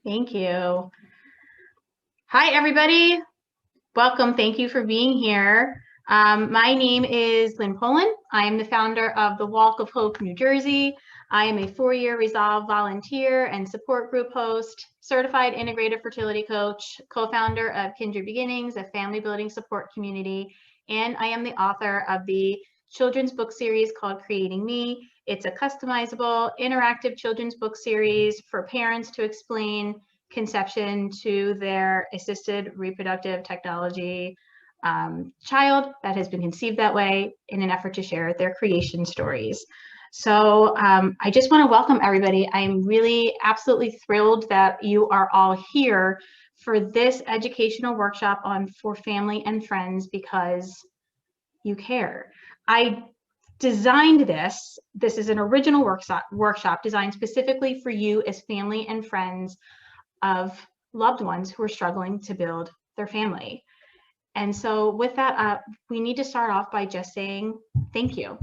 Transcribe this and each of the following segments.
Thank you. Hi, everybody. Welcome. Thank you for being here. My name is Lynn Poland. I am the founder of the Walk of Hope, New Jersey. I am a 4-year Resolve volunteer and support group host, certified integrative fertility coach, co-founder of Kindred Beginnings, a family building support community, and I am the author of the children's book series called Creating Me. It's a customizable, interactive children's book series for parents to explain conception to their assisted reproductive technology child that has been conceived that way in an effort to share their creation stories. So I just want to welcome everybody. I'm really absolutely thrilled that you are all here for this educational workshop on For Family and Friends because you care. I designed this. This is an original workshop designed specifically for you as family and friends of loved ones who are struggling to build their family. And so with that, we need to start off by just saying thank you.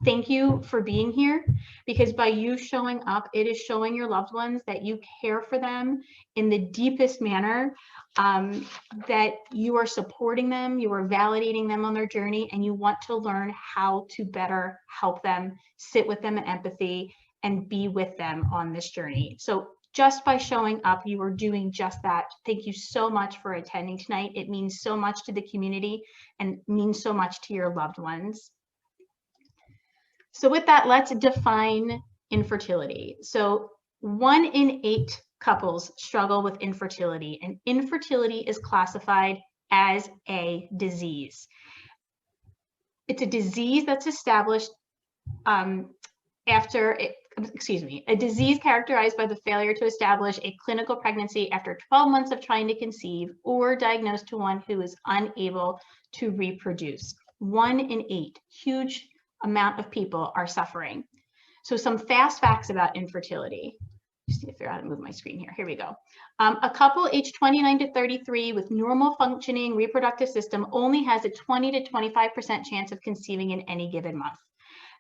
Thank you for being here, because by you showing up, it is showing your loved ones that you care for them in the deepest manner, that you are supporting them, you are validating them on their journey, and you want to learn how to better help them, sit with them in empathy, and be with them on this journey. So just by showing up, you are doing just that. Thank you so much for attending tonight. It means so much to the community and means so much to your loved ones. So with that, let's define infertility. So 1 in 8 couples struggle with infertility, and infertility is classified as a disease. It's a disease that's established a disease characterized by the failure to establish a clinical pregnancy after 12 months of trying to conceive, or diagnosed to one who is unable to reproduce. 1 in 8, huge amount of people are suffering. So some fast facts about infertility. Just need to figure out how to move my screen here. Here we go. A couple aged 29 to 33 with normal functioning reproductive system only has a 20 to 25% chance of conceiving in any given month.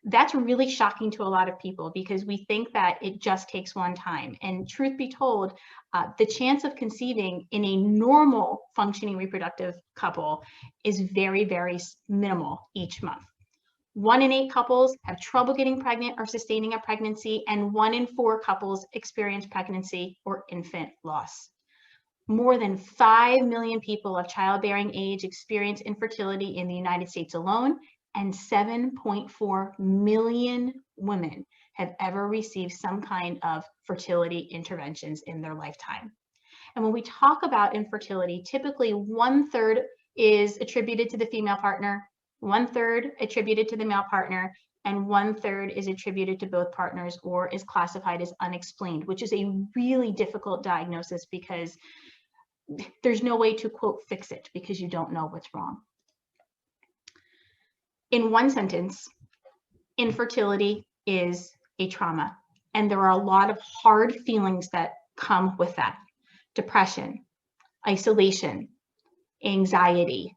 That's really shocking to a lot of people because we think that it just takes one time. And truth be told, the chance of conceiving in a normal functioning reproductive couple is very, very minimal each month. 1 in 8 couples have trouble getting pregnant or sustaining a pregnancy, and 1 in 4 couples experience pregnancy or infant loss. More than 5 million people of childbearing age experience infertility in the United States alone, and 7.4 million women have ever received some kind of fertility interventions in their lifetime. And when we talk about infertility, typically 1/3 is attributed to the female partner, 1/3 attributed to the male partner, and 1/3 is attributed to both partners or is classified as unexplained, which is a really difficult diagnosis because there's no way to, quote, fix it because you don't know what's wrong. In one sentence, infertility is a trauma, and there are a lot of hard feelings that come with that. Depression, isolation, anxiety,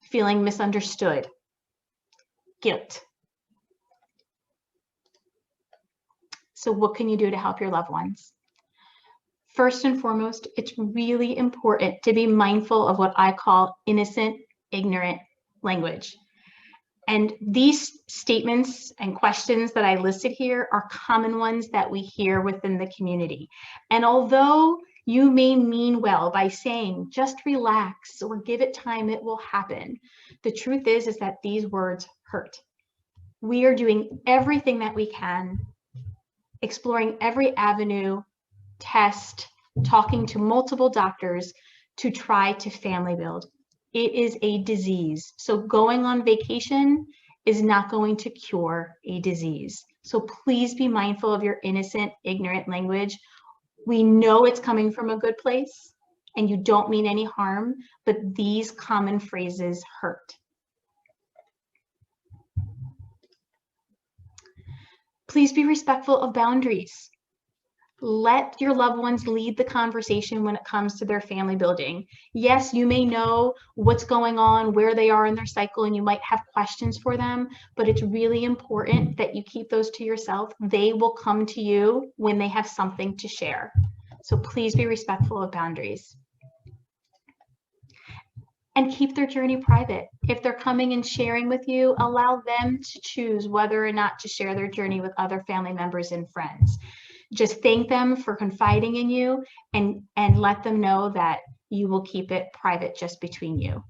feeling misunderstood, guilt. So what can you do to help your loved ones? First and foremost, it's really important to be mindful of what I call innocent, ignorant language. And these statements and questions that I listed here are common ones that we hear within the community. And although you may mean well by saying, just relax or give it time, it will happen, the truth is that these words hurt. We are doing everything that we can, exploring every avenue, test, talking to multiple doctors to try to family build. It is a disease. So going on vacation is not going to cure a disease. So please be mindful of your innocent, ignorant language. We know it's coming from a good place and you don't mean any harm, but these common phrases hurt. Please be respectful of boundaries. Let your loved ones lead the conversation when it comes to their family building. Yes, you may know what's going on, where they are in their cycle, and you might have questions for them, but it's really important that you keep those to yourself. They will come to you when they have something to share. So please be respectful of boundaries. And keep their journey private. If they're coming and sharing with you, allow them to choose whether or not to share their journey with other family members and friends. Just thank them for confiding in you and let them know that you will keep it private just between you.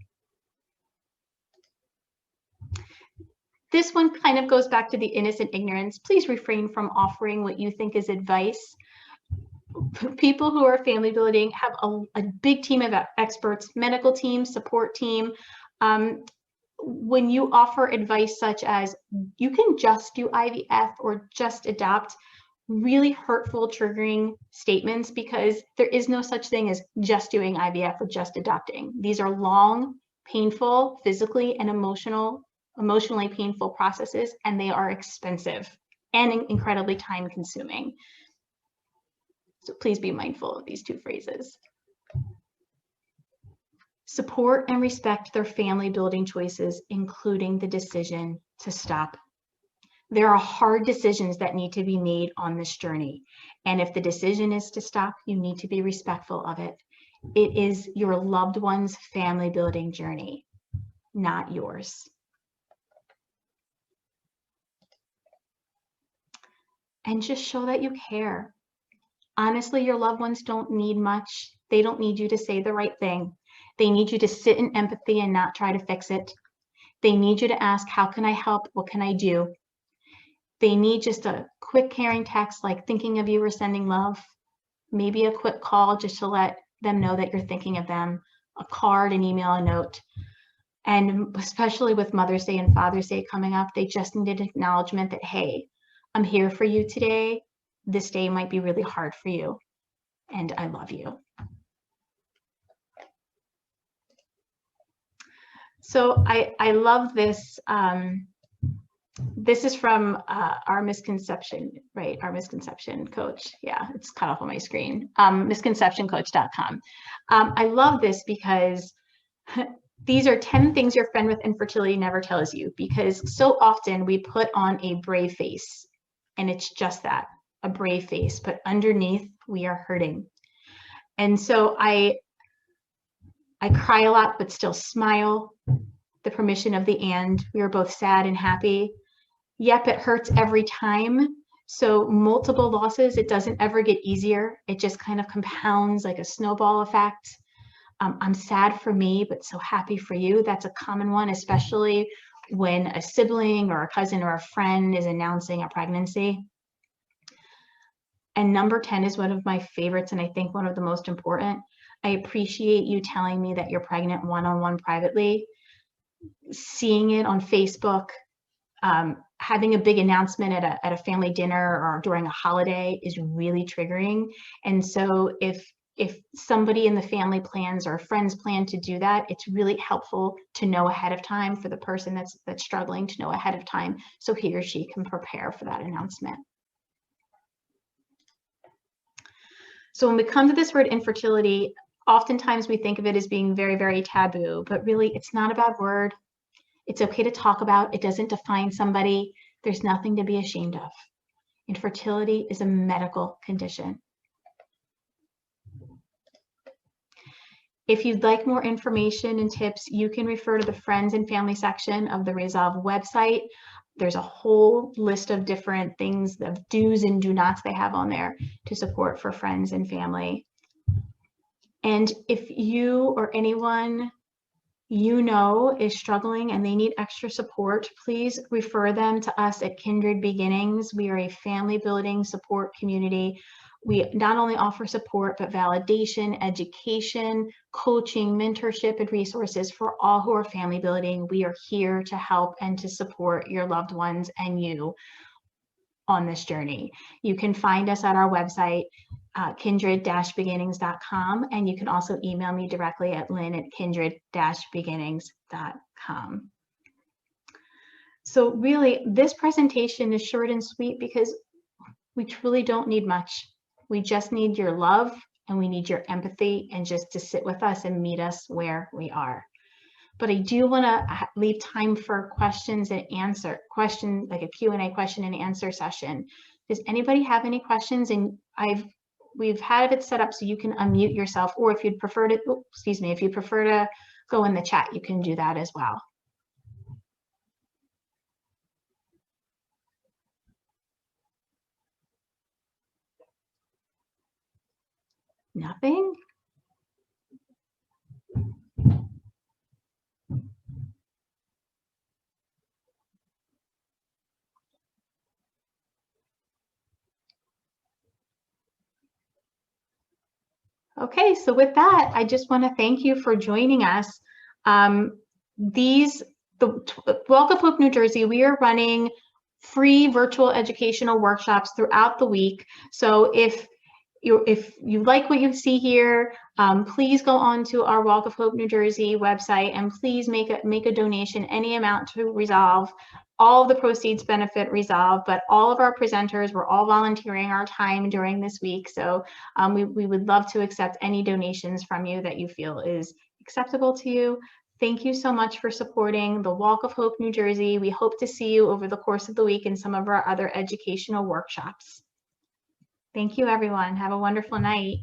This one kind of goes back to the innocent ignorance. Please refrain from offering what you think is advice. People who are family building have a big team of experts, medical team, support team. When you offer advice such as you can just do IVF or just adopt, really hurtful, triggering statements, because there is no such thing as just doing IVF or just adopting. These are long, painful, physically and emotionally painful processes, and they are expensive and incredibly time consuming. So please be mindful of these two phrases. Support and respect their family building choices, including the decision to stop. There are hard decisions that need to be made on this journey. And if the decision is to stop, you need to be respectful of it. It is your loved one's family building journey, not yours. And just show that you care. Honestly, your loved ones don't need much. They don't need you to say the right thing. They need you to sit in empathy and not try to fix it. They need you to ask, how can I help? What can I do? They need just a quick caring text like thinking of you or sending love. Maybe a quick call just to let them know that you're thinking of them. A card, an email, a note. And especially with Mother's Day and Father's Day coming up, they just needed acknowledgement that, hey, I'm here for you today. This day might be really hard for you, and I love you. So I love this. This is from our misconception, right? Our misconception coach. Yeah, it's cut off on my screen. Misconceptioncoach.com. I love this because these are 10 things your friend with infertility never tells you, because so often we put on a brave face, and it's just that, a brave face, but underneath we are hurting. And so I cry a lot, but still smile. The permission of the and. We are both sad and happy. Yep, it hurts every time. So multiple losses, it doesn't ever get easier. It just kind of compounds like a snowball effect. I'm sad for me, but so happy for you. That's a common one, especially when a sibling or a cousin or a friend is announcing a pregnancy. And number 10 is one of my favorites, and I think one of the most important. I appreciate you telling me that you're pregnant one-on-one privately. Seeing it on Facebook, having a big announcement at a family dinner or during a holiday is really triggering. And so if somebody in the family plans or friends plan to do that, it's really helpful to know ahead of time, for the person that's struggling to know ahead of time, so he or she can prepare for that announcement. So when we come to this word infertility, oftentimes we think of it as being very, very taboo, but really it's not a bad word. It's okay to talk about. It doesn't define somebody. There's nothing to be ashamed of. Infertility is a medical condition. If you'd like more information and tips, you can refer to the friends and family section of the Resolve website. There's a whole list of different things, of do's and do nots they have on there to support for friends and family. And if you or anyone you know is struggling and they need extra support, please refer them to us at Kindred Beginnings. We are a family building support community. We not only offer support, but validation, education, coaching, mentorship, and resources for all who are family building. We are here to help and to support your loved ones and you on this journey. You can find us at our website, kindred-beginnings.com, and you can also email me directly at lynn@kindred-beginnings.com. So really, this presentation is short and sweet because we truly don't need much. We just need your love, and we need your empathy, and just to sit with us and meet us where we are. But I do want to leave time for questions and answer questions, like a Q&A question and answer session. Does anybody have any questions? And I've we've had it set up so you can unmute yourself, or if you'd prefer to, if you prefer to go in the chat, you can do that as well. Nothing? Okay, so with that, I just want to thank you for joining us. The Walk of Hope New Jersey, we are running free virtual educational workshops throughout the week. So if you like what you see here, please go on to our Walk of Hope New Jersey website and please make a donation, any amount to Resolve. All of the proceeds benefit Resolve, but all of our presenters were all volunteering our time during this week. So we would love to accept any donations from you that you feel is acceptable to you. Thank you so much for supporting the Walk of Hope New Jersey. We hope to see you over the course of the week in some of our other educational workshops. Thank you, everyone. Have a wonderful night.